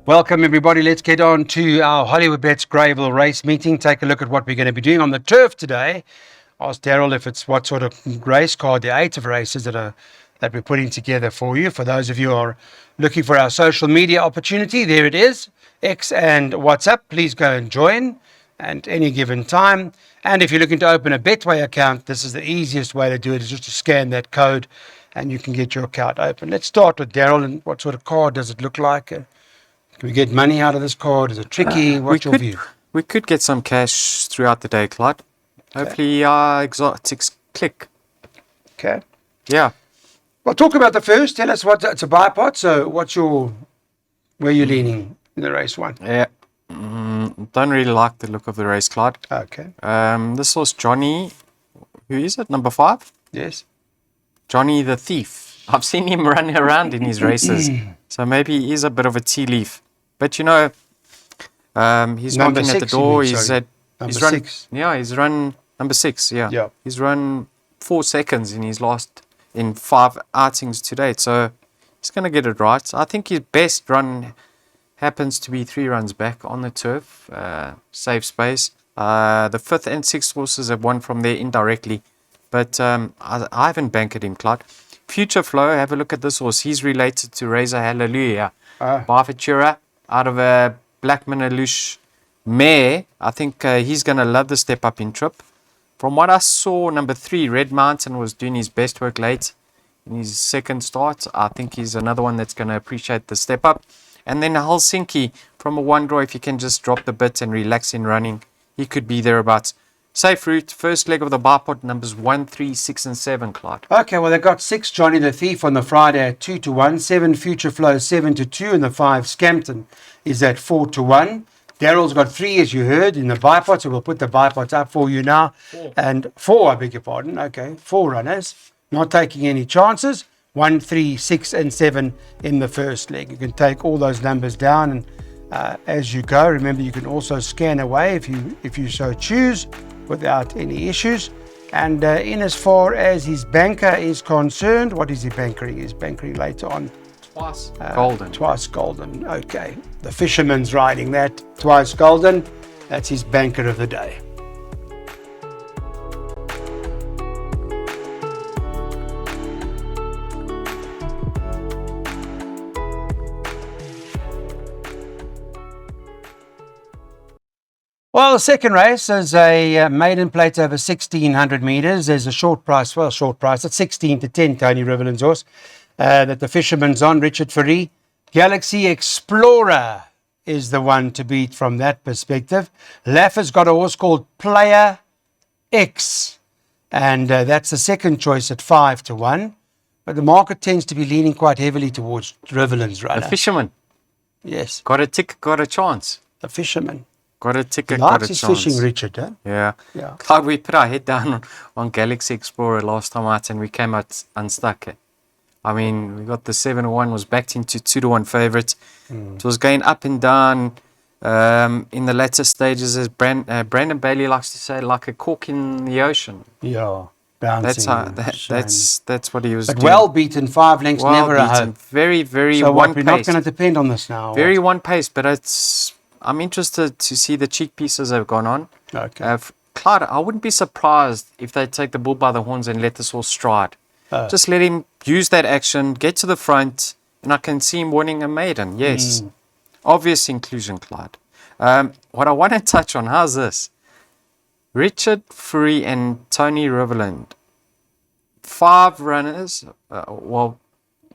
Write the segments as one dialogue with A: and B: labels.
A: Welcome everybody. Let's get on to our Hollywood Bets Greyville race meeting. Take a look at what we're going to be doing on the turf today. Ask Daryl if it's what sort of race card, the 8 of races that we're putting together for you. For those of you who are looking for our social media opportunity, there it is, X and WhatsApp. Please go and join at any given time. And if you're looking to open a Betway account, this is the easiest way to do it, is just to scan that code and you can get your account open. Let's start with Daryl. And what sort of card does it look like? Can we get money out of this card? Is it tricky? What's your view?
B: We could get some cash throughout the day, Clyde. Hopefully, exotics click.
A: Okay.
B: Yeah.
A: Well, talk about the first. Tell us what it's a bipod. So, where you leaning in the race one?
B: Yeah. Don't really like the look of the race, Clyde.
A: Okay.
B: This was Johnny. Who is it? Number 5?
A: Yes.
B: Johnny the Thief. I've seen him running around in his races. So maybe he is a bit of a tea leaf. But you know, he's
A: Number
B: knocking at the
A: 6,
B: door.
A: you mean,
B: He's
A: sorry.
B: at
A: Number
B: he's run,
A: 6.
B: Yeah, he's run number 6. Yeah.
A: Yeah.
B: He's run 4 seconds in his last in 5 outings to date. So he's gonna get it right. I think his best run happens to be 3 runs back on the turf, safe space. The 5th and 6th horses have won from there indirectly, but I haven't banked him, Clyde. Future Flow, have a look at this horse. He's related to Razor Hallelujah by Futura out of a Black Manalush mare. I think he's going to love the step up in trip. From what I saw, number 3, Red Mountain, was doing his best work late in his second start. I think he's another one that's going to appreciate the step up. And then Helsinki, from a 1 draw, if you can just drop the bit and relax in running, he could be thereabouts. Safe route, first leg of the bipod, numbers 1, 3, 6, and 7, Clyde.
A: Okay, well, they got 6 Johnny the Thief on the Friday at 2-1, 7 Future Flow 7-2, and the 5 Scampton is at 4-1. Daryl's got 3, as you heard, in the bipod, so we'll put the bipods up for you now.
B: 4.
A: And 4, I beg your pardon. Okay, 4 runners, not taking any chances. 1, 3, 6, and 7 in the first leg. You can take all those numbers down and as you go. Remember, you can also scan away if you so choose, without any issues. And in as far as his banker is concerned, what is he bankering? He's bankering later on.
B: Twice golden.
A: Twice golden. Okay. The Fisherman's riding that. Twice golden. That's his banker of the day. Well, the second race is a maiden plate over 1,600 metres. There's a short price at 16-10, Tony Riverland's horse, that the Fisherman's on, Richard Fourie. Galaxy Explorer is the one to beat from that perspective. Laffer's got a horse called Player X, and that's the second choice at 5-1. But the market tends to be leaning quite heavily towards Riverland's runner.
B: The Fisherman.
A: Yes.
B: Got a tick, got a chance.
A: The Fisherman.
B: Got a ticket,
A: Likes
B: got a
A: his
B: chance.
A: fishing, Richard, huh?
B: Yeah.
A: Yeah.
B: Clyde, we put our head down on Galaxy Explorer last time out and we came out unstuck. I mean, we got the 7-1, was backed into 2-1 favourite. It was going up and down in the latter stages, as Brandon Bailey likes to say, like a cork in the ocean.
A: Yeah, bouncing.
B: That's what he was
A: but
B: doing.
A: Well beaten, 5 lengths,
B: Well
A: never a
B: beaten.
A: hope.
B: Very, very
A: So what,
B: one
A: we're not
B: pace.
A: going to depend on this now?
B: Very one pace, but I'm interested to see the cheek pieces that have gone on.
A: Okay.
B: Clyde, I wouldn't be surprised if they take the bull by the horns and let this horse stride. Just let him use that action, get to the front, and I can see him winning a maiden. Yes. Obvious inclusion, Clyde. What I want to touch on, how's this? Richard Fourie and Tony Riverland. 5 runners.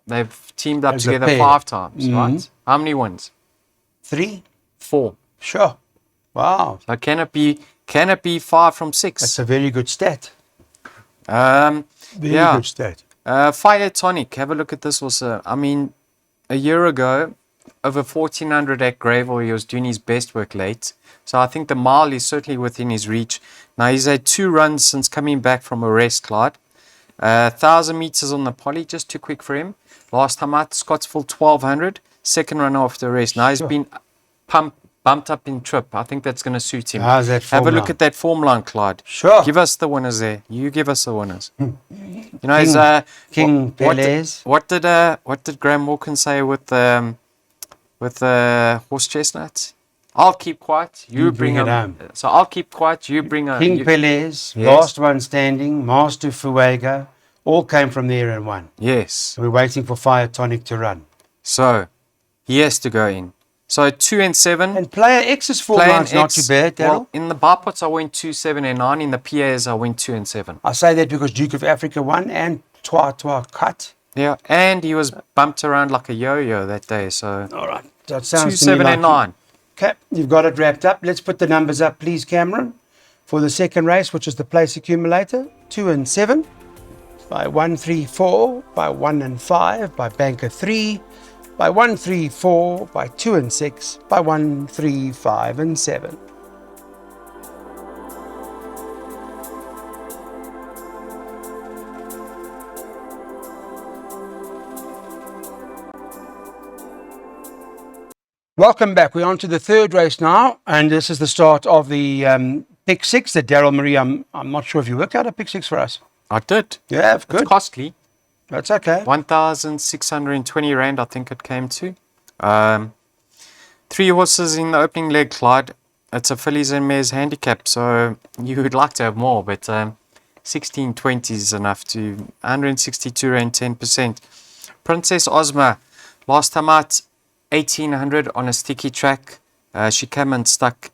B: They've teamed up
A: As a
B: together
A: pair.
B: 5 times, right? How many wins?
A: 3?
B: 4.
A: Sure. Wow.
B: So can it be 5 from 6?
A: That's a very good stat. Very
B: Yeah.
A: good stat.
B: Fire Tonic, have a look at this also. I mean, a year ago, over 1,400 at Greyville, he was doing his best work late. So I think the mile is certainly within his reach. Now, he's had 2 runs since coming back from a rest, Clyde. 1,000 meters on the poly, just too quick for him. Last time out, Scottsville 1,200, second run after the race. Now he's been bumped up in trip. I think that's going to suit him.
A: How's that form
B: Have a look
A: line?
B: at that form line, Clyde.
A: Sure.
B: Give us the winners there. You give us the winners. You know,
A: King
B: what
A: Pelez.
B: did Graham Wilkins say with with Horse Chestnut. I'll keep quiet. You
A: bring it home.
B: So I'll keep quiet. You bring a
A: King Pelez,
B: Yes.
A: last one standing, Master Fuega, all came from there and won.
B: Yes.
A: We're waiting for Fire Tonic to run.
B: So he has to go in. So 2 and 7.
A: And player X's form
B: Player
A: line's not
B: X,
A: too bad, Daryl.
B: well, in the Barpots I went 2, 7 and 9. In the PAs I went 2 and 7.
A: I say that because Duke of Africa won and Twa cut.
B: Yeah, and he was bumped around like a yo-yo that day. So
A: All right. That
B: 2,
A: sounds to
B: 7
A: me like
B: and 9.
A: Okay, you've got it wrapped up. Let's put the numbers up, please, Cameron, for the second race, which is the place accumulator. 2 and 7 by 1, 3, 4, by 1 and 5, by banker 3, by 1, 3, 4, by 2 and 6, by 1, 3, 5 and 7. Welcome back. We're on to the third race now, and this is the start of the pick 6 that Daryl Marie, I'm not sure if you worked out a pick 6 for us.
B: I did.
A: Yeah,
B: It's
A: good.
B: costly.
A: That's okay.
B: 1,620 Rand, I think it came to. 3 horses in the opening leg, Clyde. It's a fillies and mares handicap, so you would like to have more, but 1620 is enough to 162 Rand, 10%. Princess Ozma, last time out, 1800 on a sticky track. She came and stuck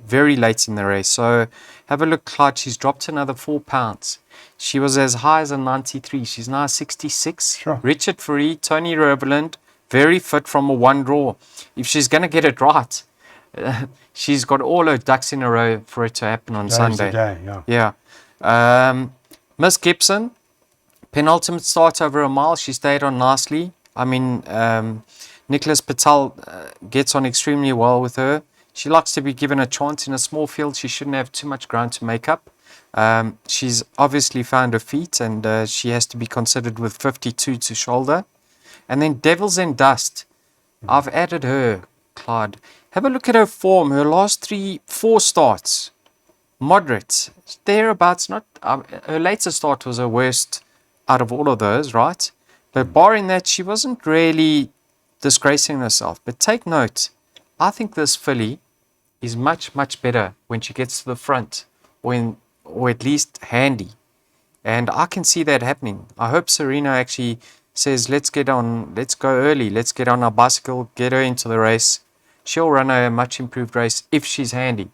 B: very late in the race. So have a look, Clyde. She's dropped another 4 pounds. She was as high as a 93. She's now 66.
A: Sure.
B: Richard Free, Tony Roveland, very fit from a 1 draw. If she's going to get it right, she's got all her ducks in a row for it to happen on Sunday.
A: Today, yeah.
B: Yeah. Miss Gibson, penultimate start over a mile. She stayed on nicely. I mean, Nicholas Patel gets on extremely well with her. She likes to be given a chance in a small field. She shouldn't have too much ground to make up. She's obviously found her feet, and she has to be considered with 52 to shoulder. And then Devils and Dust. I've added her, Clyde. Have a look at her form. Her last 4 starts, moderate, thereabouts. Not her latest start was her worst out of all of those, right? But barring that, she wasn't really disgracing herself. But take note, I think this filly is much, much better when she gets to the front, or at least handy. And I can see that happening. I hope Serena actually says, let's go early, let's get on our bicycle, get her into the race. She'll run a much improved race if she's handy.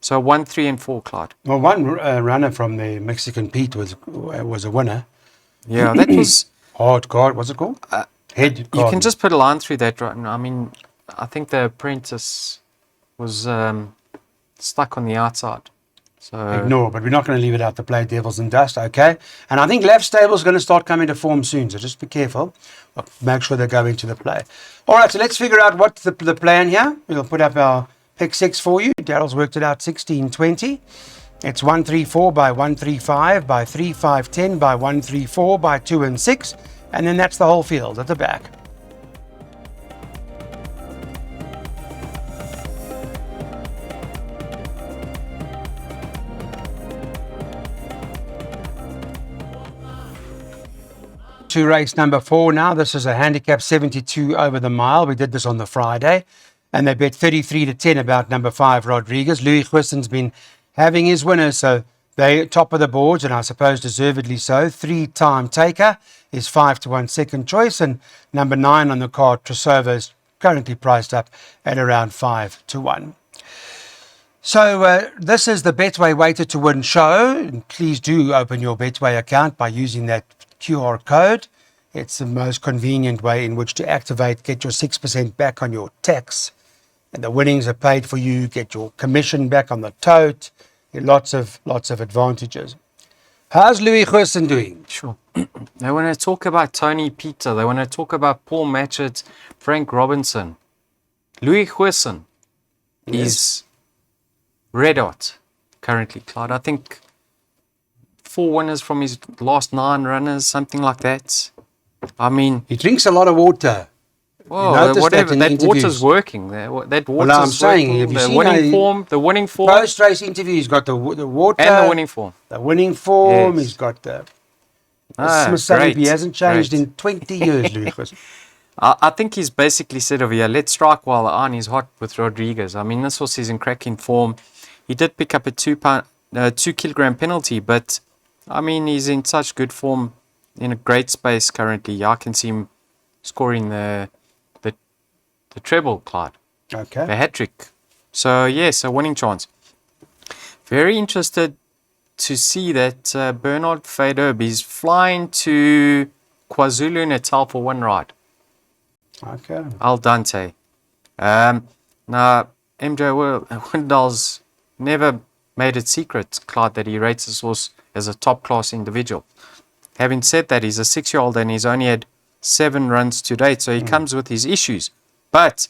B: So 1, 3 and 4, Clyde.
A: Well, one runner from the Mexican Pete was a winner.
B: Yeah, that was...
A: Hard guard, what's it called? Head guard.
B: You can just put a line through that, right? I mean, I think the apprentice was stuck on the outside. So
A: Ignore, but we're not going to leave it out to play Devils and Dust, okay? And I think Laf Stable's going to start coming to form soon, so just be careful. Make sure they go into the play. All right, so let's figure out what's the plan here. We'll put up our pick 6 for you. Daryl's worked it out 1620. It's 134 by 135 by 3510 by 134 by 2 and 6. And then that's the whole field at the back. To race number 4 now. This is a handicap 72 over the mile. We did this on the Friday. And they bet 33 to 10 about number 5, Rodriguez. Louis Huissen's been having his winners, so they top of the boards, and I suppose deservedly so. 3-time taker is 5 to 1 second choice, and number 9 on the card, Tresova, is currently priced up at around 5 to 1. So this is the Betway Weighted to Win show. Please do open your Betway account by using that QR code. It's the most convenient way in which to activate, get your 6% back on your tax, and the winnings are paid for you, get your commission back on the tote. Lots of advantages. How's Louis Huissen doing?
B: Sure. They want to talk about Tony Peter. They want to talk about Paul Matchett, Frank Robinson. Louis Huissen is red hot currently, Clyde. I think 4 winners from his last 9 runners, something like that. I mean,
A: He drinks a lot of water.
B: well, whatever.
A: in
B: That
A: interviews.
B: water's working. That water's
A: Well, I'm saying,
B: working.
A: have you
B: The
A: seen
B: winning
A: how
B: form, the winning form,
A: Post-race interview, he's got the water.
B: and the winning form.
A: The winning form.
B: Yes.
A: He's got the
B: Ah,
A: Smith Sabe. He
B: great,
A: hasn't changed
B: great.
A: in 20 years, Louis Huissen.
B: I think he's basically said over here, let's strike while the iron is hot with Rodriguez. I mean, this horse is in cracking form. He did pick up a 2 kilogram penalty, but I mean, he's in such good form, in a great space currently. I can see him scoring the treble, Clyde,
A: Okay.
B: the hat trick. So yes, a winning chance. Very interested to see that Bernard Faderb is flying to KwaZulu-Natal for one ride.
A: Okay.
B: Al Dante. Now, MJ Windall's never made it secret, Clyde, that he rates this horse as a top-class individual. Having said that, he's a 6-year-old and he's only had 7 runs to date, so he comes with his issues. But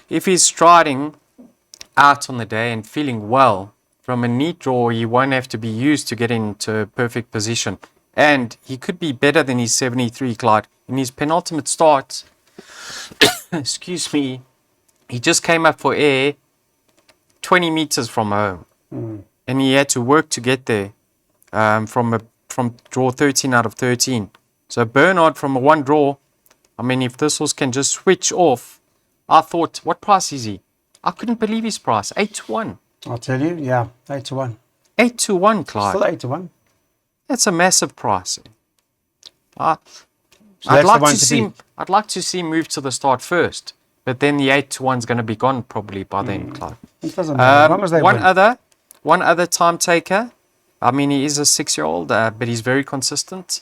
B: if he's striding out on the day and feeling well, from a neat draw, he won't have to be used to get into a perfect position. And he could be better than his 73, Clyde. In his penultimate start, excuse me, he just came up for air 20 meters from home. And he had to work to get there from draw 13 out of 13. So Bernard from a one draw, I mean, if this horse can just switch off, I thought, what price is he? I couldn't believe his price, 8-1.
A: I'll tell you, yeah, 8-1.
B: 8-1, Clyde.
A: Still 8-1.
B: That's a massive price.
A: So
B: I'd
A: that's
B: like
A: the one
B: to
A: to
B: see
A: beat.
B: him. I'd like to see him move to the start first, but then the 8-1's going to be gone probably by then, Clyde.
A: It doesn't matter, as long as they
B: one
A: win.
B: other time taker. I mean, he is a 6-year-old, but he's very consistent.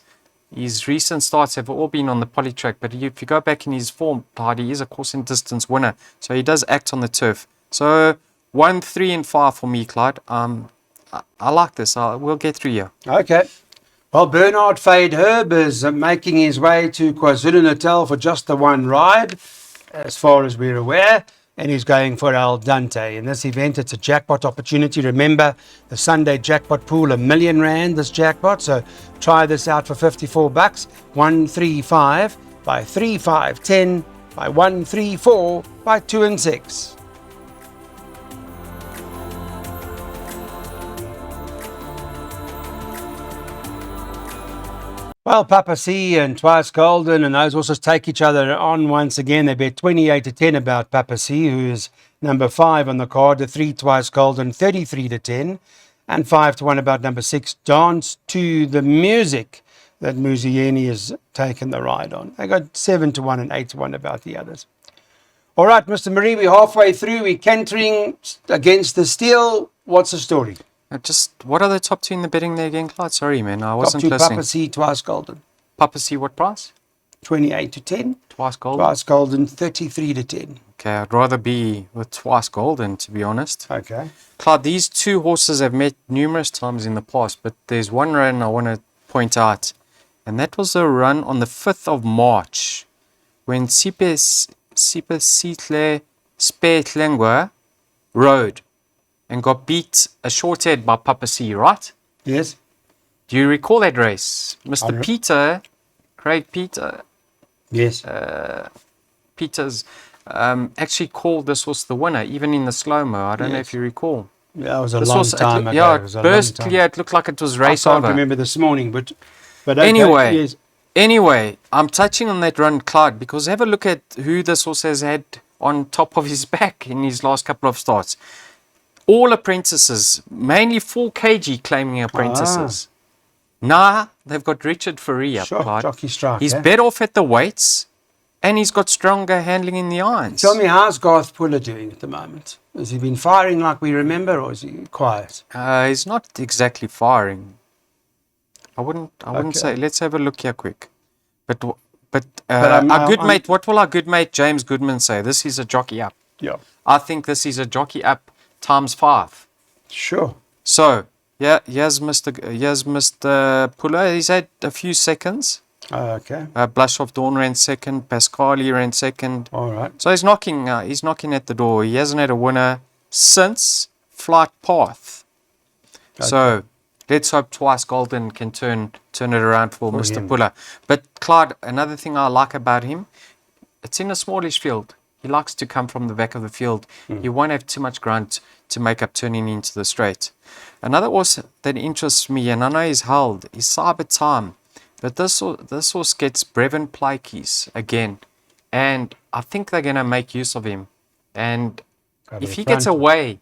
B: His recent starts have all been on the poly track, but if you go back in his form, Clyde, he is a course and distance winner, so he does act on the turf. So 1, 3, and 5 for me, Clyde. I like this. We'll get through here.
A: Okay. Well, Bernard Faderb is making his way to KwaZulu-Natal for just the one ride, as far as we're aware, and he's going for Al Dante. In this event, it's a jackpot opportunity. Remember, the Sunday jackpot pool, R1 million, this jackpot. So try this out for 54 bucks. 135 by 3, 5, 10 by 1, 3, 4 by 2 and 6. Well, Papa C and Twice Golden and those horses take each other on once again. They bet 28-10 about Papa C, who is number 5 on the card. The 3 Twice Golden, 33-10. And 5-1 about number 6, Dance to the Music, that Muzieni has taken the ride on. They got 7-1 and 8-1 about the others. All right, Mr. Marie, we're halfway through. We're cantering against the steel. What's the story?
B: What are the top 2 in the betting there again, Clyde? Sorry, man, I
A: Top
B: wasn't
A: 2,
B: listening.
A: Papa C, Twice Golden,
B: Papa C, what price?
A: 28-10.
B: Twice Golden.
A: Twice Golden, 33-10.
B: Okay, I'd rather be with Twice Golden, to be honest.
A: Okay.
B: Clyde, these 2 horses have met numerous times in the past, but there's one run I want to point out, and that was a run on the 5th of March when Sipe Sitle Spetlengwa rode and got beat a short head by Papa C, right?
A: Yes.
B: Do you recall that race? Mr.
A: I
B: Craig Peter,
A: Yes.
B: Peters actually called this horse the winner, even in the slow-mo. I don't know
A: Yes.
B: if you recall.
A: That was a
B: This
A: long
B: horse,
A: time ago.
B: yeah,
A: It was a
B: it burst
A: long time.
B: clear. It looked like it was
A: I
B: race
A: can't
B: over.
A: remember this morning, but okay,
B: Anyway,
A: yes.
B: Anyway, I'm touching on that run, Clyde, because have a look at who this horse has had on top of his back in his last couple of starts. All apprentices, mainly 4 kg claiming apprentices. Nah, they've got Richard Faria,
A: Sure,
B: Clyde.
A: Jockey Strike.
B: He's
A: eh?
B: better off at the weights, and he's got stronger handling in the irons.
A: Tell me, how's Garth Puller doing at the moment? Has he been firing like we remember, or is he quiet?
B: He's not exactly firing. I wouldn't
A: Okay.
B: say. Let's have a look here quick. But
A: I'm-
B: our good
A: I'm-
B: mate, what will our good mate James Goodman say? This is a jockey up.
A: Yeah.
B: I think this is a jockey up times 5.
A: Sure.
B: So yeah, here's Mr. Puller. He's had a few seconds.
A: Okay.
B: Blush of Dawn ran second. Pascali ran second.
A: All right.
B: So he's knocking at the door. He hasn't had a winner since Flight Path.
A: Okay.
B: So let's hope Twice Golden can turn it around for Mr.
A: him.
B: Puller. But Clyde, another thing I like about him, it's in a smallish field. He likes to come from the back of the field. He won't have too much ground to make up turning into the straight. Another horse that interests me, and I know he's held, is Cyber Time. But this horse gets Brevin Plakies again. and I think they're going to make use of him. And
A: Got
B: if
A: it
B: he gets
A: front.
B: away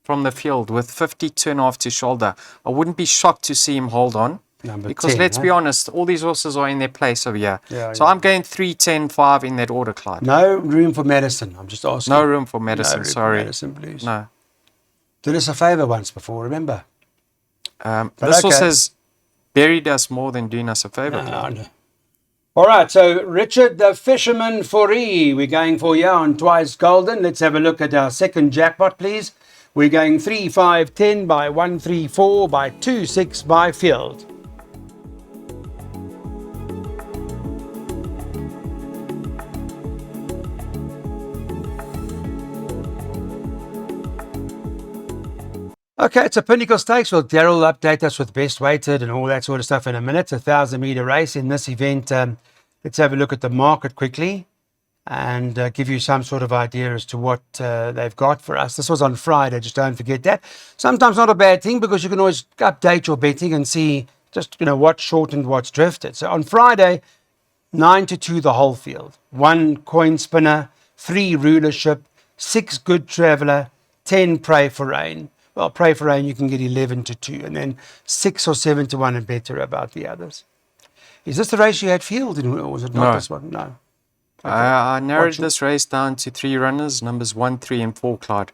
B: from the field with 52.5 to shoulder, I wouldn't be shocked to see him hold on.
A: Number
B: Because
A: 10,
B: let's
A: huh?
B: be honest, all these horses are in their place over here.
A: Yeah,
B: So
A: yeah.
B: I'm going 3, 10, 5 in that order, Clyde.
A: No room for Madison. I'm just asking.
B: No room for
A: No
B: Madison,
A: room for
B: sorry.
A: Madison, please.
B: No.
A: Did us a favour once before, remember? But
B: This horse
A: okay.
B: has buried us more than doing us a favor,
A: No,
B: Clyde.
A: no. All right, so Richard the Fisherman Foree, we're going for here on Twice Golden. Let's have a look at our second jackpot, please. We're going 3, 5, 10 by 1, 3, 4 by 2, 6 by field. Okay, it's a Pinnacle Stakes. Well, Daryl will update us with best weighted and all that sort of stuff in a minute. It's a 1,000-meter race in this event. Let's have a look at the market quickly and give you some sort of idea as to what they've got for us. This was on Friday, just don't forget that. Sometimes not a bad thing because you can always update your betting and see just, what's shortened, what's drifted. So on Friday, 9 to 2 the whole field, 1 coin spinner, 3 rulership, 6 good traveller, 10 pray for rain. Well, pray for rain, you can get 11 to 2, and then 6 or 7 to 1 and better about the others. Is this the race you had fielded, or was it not
B: No.
A: this one? No.
B: I narrowed
A: Watch it.
B: this race down to 3 runners, numbers 1, 3, and 4, Clyde.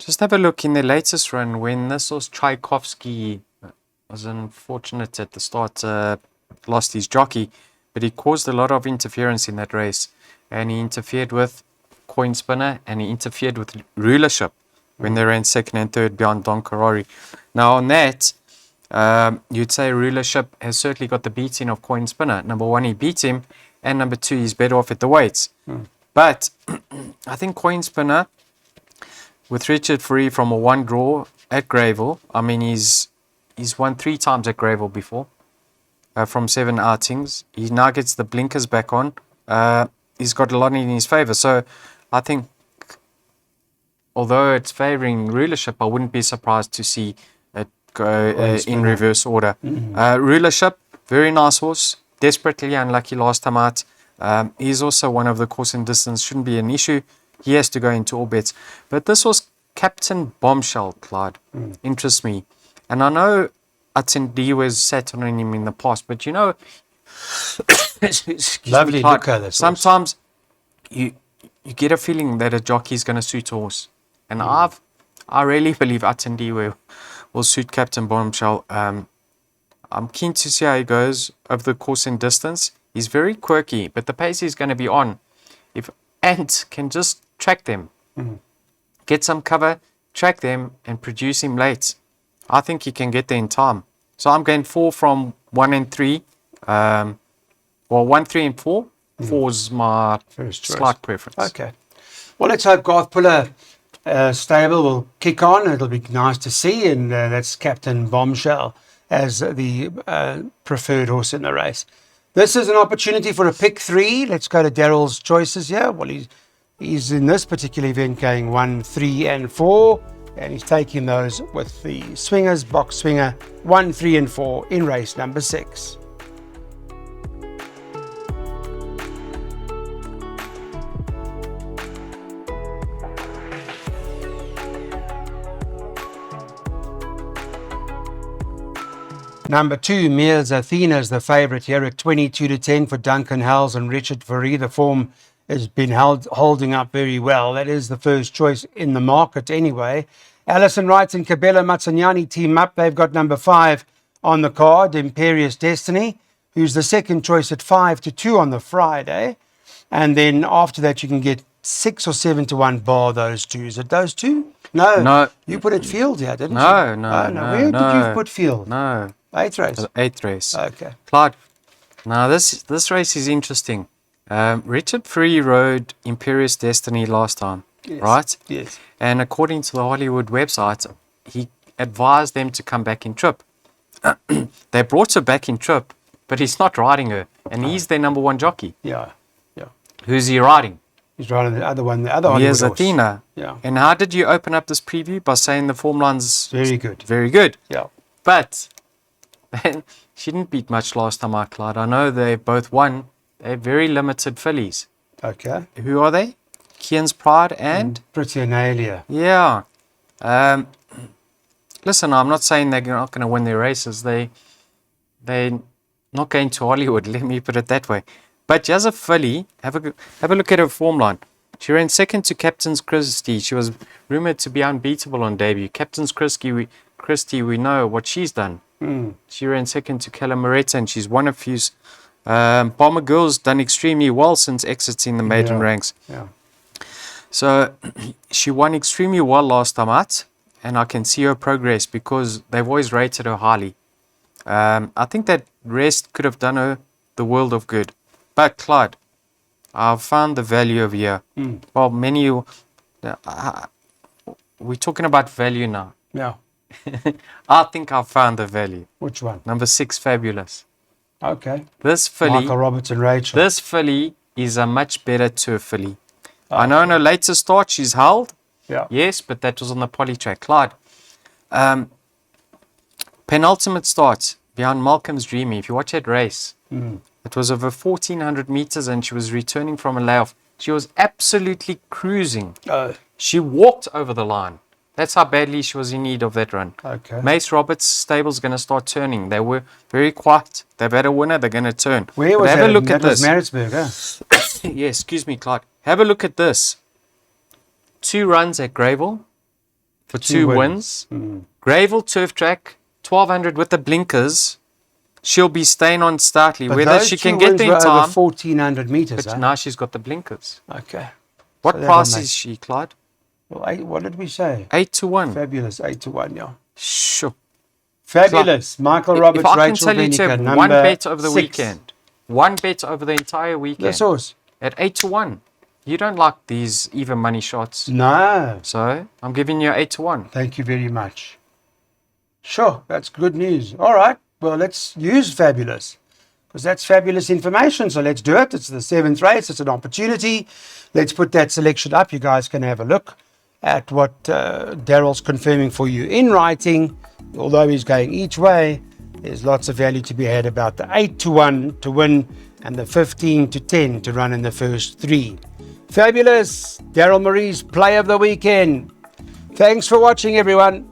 B: Just have a look in the latest run when this was Tchaikovsky was unfortunate at the start, lost his jockey, but he caused a lot of interference in that race, and he interfered with coin spinner and he interfered with rulership when they ran second and third behind Don Carrari. Now on that, you'd say rulership has certainly got the beating of coin spinner. Number 1, he beat him, and number 2, he's better off at the weights. But I think coin spinner with Richard Free from a 1 draw at Greyville. I mean, he's won 3 times at Greyville before from 7 outings. He now gets the blinkers back on. He's got a lot in his favour. So I think, although it's favouring rulership, I wouldn't be surprised to see it go in reverse order. Rulership, very nice horse. Desperately unlucky last time out. He's also one of the course and distance. Shouldn't be an issue. He has to go into all bets. But this was Captain Bombshell, Clyde. Interests me. And I know Attendiwe's sat on him in the past, but excuse me,
A: Lovely
B: Clyde,
A: looker, this horse.
B: sometimes you get a feeling that a jockey is going to suit a horse. And I really believe Attendiwe will suit Captain Bombshell. I'm keen to see how he goes over the course and distance. He's very quirky, but the pace is going to be on. If Ant can just track them, get some cover, track them, and produce him late, I think he can get there in time. So I'm going 4 from 1 and 3. 1, 3, and 4. 4 is my
A: First choice.
B: slight preference.
A: Okay. Well, let's hope Garth Puller stable will kick on. It'll be nice to see, and that's Captain Bombshell as the preferred horse in the race. This is an opportunity for a pick 3. Let's go to Daryl's choices here. Well, he's in this particular event going 1, 3, and 4, and he's taking those with the swingers, box swinger 1, 3, and 4 in race number 6. Number 2, Mears Athena is the favourite here at 22 to 10 for Duncan Howells and Richard Fourie. The form has been holding up very well. That is the first choice in the market anyway. Alison Wright and Cabela Mazzaniani team up. They've got number 5 on the card, Imperious Destiny, who's the second choice at 5 to 2 on the Friday. And then after that, you can get 6 or 7 to 1 bar those two. Is it those two? No. You put it field here, didn't you?
B: No.
A: Where did you put field?
B: No.
A: 8th race.
B: The 8th race.
A: Okay.
B: Clyde, now this race is interesting. Richard Free rode Imperious Destiny last time,
A: Yes.
B: right?
A: Yes.
B: And according to the Hollywood website, he advised them to come back in trip. They brought her back in trip, but he's not riding her, and he's their number 1 jockey.
A: Yeah.
B: Who's he riding?
A: He's riding the other one, the other
B: Here's
A: Hollywood horse.
B: Athena.
A: Yeah.
B: And how did you open up this preview? By saying the form line's
A: Very good.
B: very good.
A: Yeah.
B: But she didn't beat much last time out, Clyde. I know they both won They're very limited fillies.
A: Okay.
B: Who are they? Kian's Pride and
A: Pretty Analia.
B: yeah. Listen, I'm not saying they're not going to win their races. They're not going to Hollywood. Let me put it that way. But as a filly, have a look at her form line. She ran second to Captain's Christie. She was rumored to be unbeatable on debut. Captain's Christie, we know what she's done. She ran second to Calamoretta, and she's won a few. Bomber Girl's done extremely well since exiting the maiden ranks.
A: Yeah.
B: So she won extremely well last time out, and I can see her progress because they've always rated her highly. I think that rest could have done her the world of good. But Clyde, I've found the value of here. Well, we're talking about value now.
A: Yeah.
B: I think I've found the value.
A: Which one?
B: Number 6, Fabulous.
A: Okay.
B: This filly,
A: Michael Roberts and Rachel.
B: this filly is a much better turf filly. I know in her later start she's held.
A: Yeah.
B: Yes, but that was on the poly track. Clyde. Penultimate start behind Malcolm's Dreamy. If you watch that race, it was over 1,400 meters and she was returning from a layoff. She was absolutely cruising. She walked over the line. That's how badly she was in need of that run.
A: Okay.
B: Mace Roberts' stable's going to start turning. They were very quiet. They've had a winner. They're going to turn.
A: Where was
B: but
A: that?
B: have a look
A: That
B: at
A: was
B: this.
A: Maritzburg, huh?
B: Yeah, excuse me, Clyde. Have a look at this. 2 runs at Greyville for 2 wins. Greyville turf track, 1,200 with the blinkers. She'll be staying on stoutly.
A: But
B: Whether
A: those
B: she
A: 2
B: can get
A: wins
B: there
A: were
B: in time.
A: over 1,400 meters,
B: But
A: huh?
B: now she's got the blinkers.
A: Okay.
B: What
A: So that
B: price
A: will
B: is she, Clyde?
A: Well, what did we say?
B: 8-1.
A: Fabulous, 8-1, yeah.
B: Sure.
A: Fabulous. Michael Roberts,
B: If I can
A: Rachel
B: tell you to
A: Benica,
B: have
A: number
B: one bet over the
A: 6.
B: weekend, one bet over the entire weekend
A: That's horse.
B: at 8-1. You don't like these even money shots.
A: No.
B: So I'm giving you 8-1.
A: Thank you very much. Sure, that's good news. All right, well, let's use Fabulous because that's fabulous information. So let's do it. It's the 7th race. It's an opportunity. Let's put that selection up. You guys can have a look at what Daryl's confirming for you in writing. Although he's going each way, there's lots of value to be had about the 8-1 to win and the 15-10 to run in the first 3. Fabulous. Daryl Marie's play of the weekend. Thanks for watching, everyone.